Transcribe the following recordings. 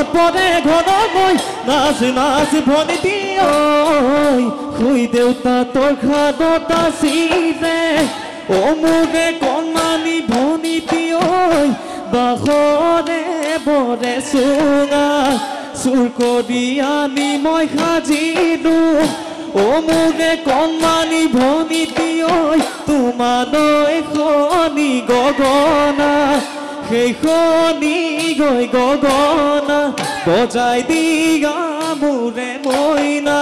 মনত পৰে ঘৰলৈ নাচ নাচ ভনিতী ঐ শুই দেউতা তোৰ ঘাটত আছিলে মোৰে কণমানি ভনিতী ঐ বাহৰে বৰে চুঙা চুৰ কৰি আনি মই সাজিলোঁ মোৰে কণমানি ভনিতী ঐ তোমালৈ শনি গগনা সেই শনি গৈ গগনা বজাই দিয়া মোৰে মইনা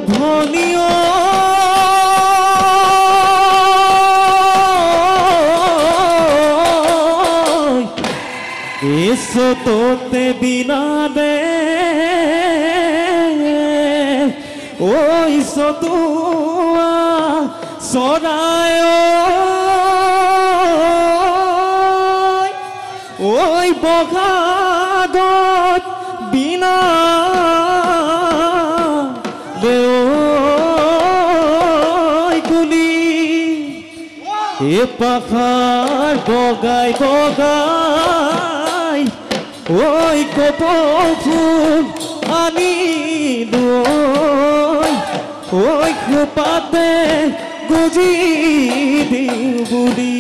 ভনী এসো তোতে বিনা দে ওই সতুয়া সরায় ওই বঘাগত বিনা পাখার বগাই বগাই ওই কপফুল আনিলো ওই খোপাতে গুজি দিও বুলি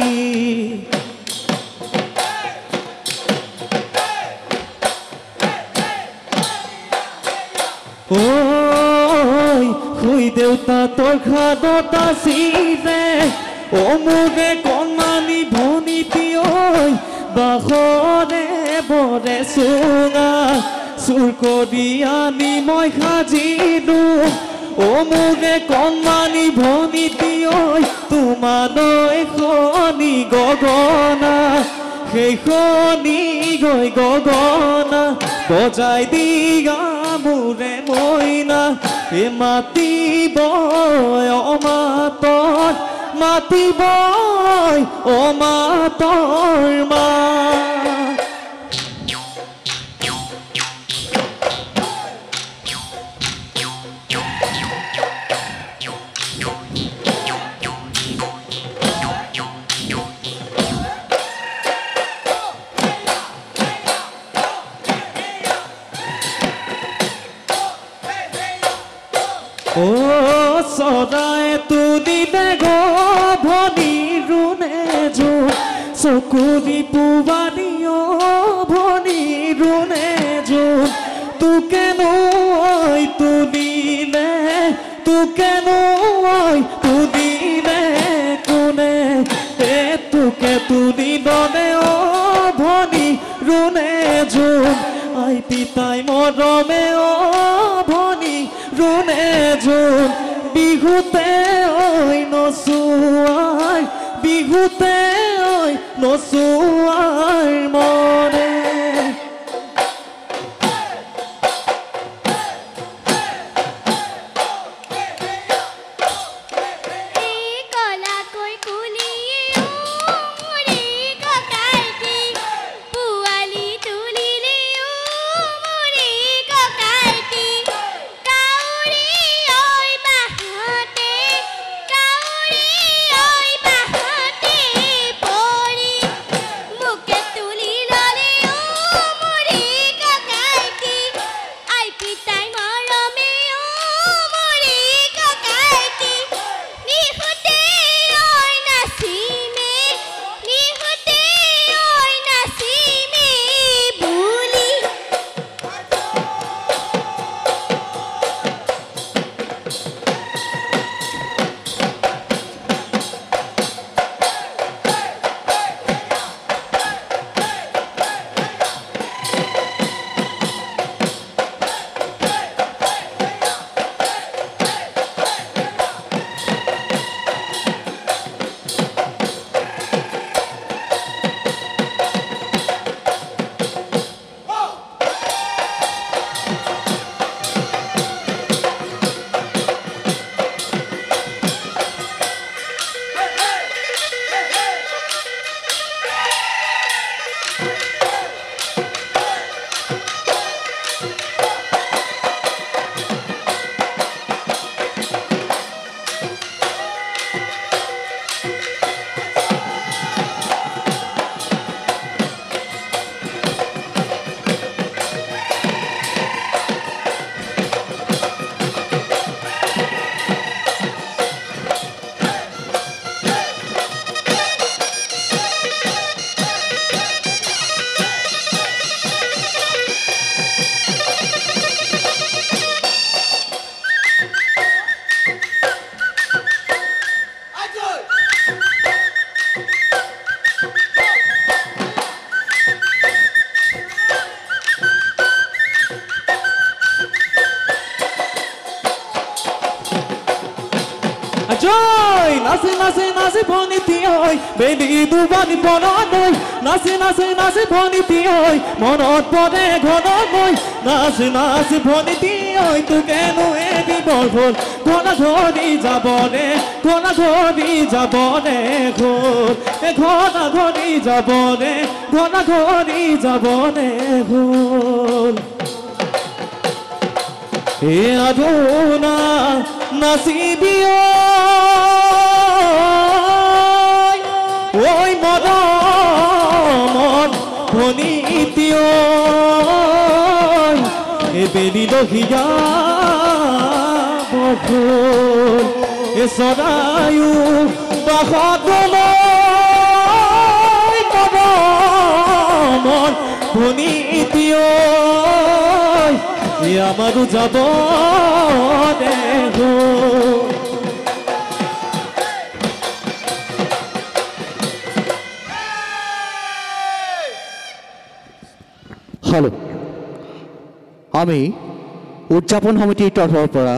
ওই শুই দেউতা তোৰ ঘাটত আছিলে মোৰে কণমানি ভনিতী ঐ বাহৰে বৰে চুঙা চুৰ কৰি আনি মই সাজিলোঁ মোৰে কণমানি ভনিতী ঐ তোমালৈ শনি গগনা সেই শনি গৈ গগনা বজাই দিয়া মোৰে মইনা মাতিব অমাতত মাতিব অমাতৰ মা চৰাই তুলিলে গো ভনী ৰুণে জো চকুৰি পুবানি ভনী ৰুণে জো তোকে নৈ তুলিলে তোকে নৈ তুলিলে কোনে তোকে তুলিলে ভনী ৰুণে জো আই পিতাই মৰমে ভনী ৰুণে জো বিহুতে ঐ নচুৱাই বিহুতে ঐ নচুৱাই মনে নাচে নাচে ভনীতি ঐ বেলি দুবানি বনলৈ নাচে নাচে নাচে ভনীতি ঐ মনত পৰে ঘনলৈ নাচে নাচে ভনীতি ঐ তোকেনো এৰি বৰ হ'ল ঘনা ঘৰি যাবনে ঘনা ঘৰি যাবনে ঘোল ঘনা ঘৰি যাবনে ঘনা ঘৰি যাবনে ঘোল এ আধুনা নাচিবি ওই মদন ভনীতি এ বেলি লহিয়া বকুল এ চৰায়ু বাসতলৈ মদন ভনীতি আমাৰও যাব দেখো হ্যালো আমি উদযাপন সমিতিৰ তৰফৰ পৰা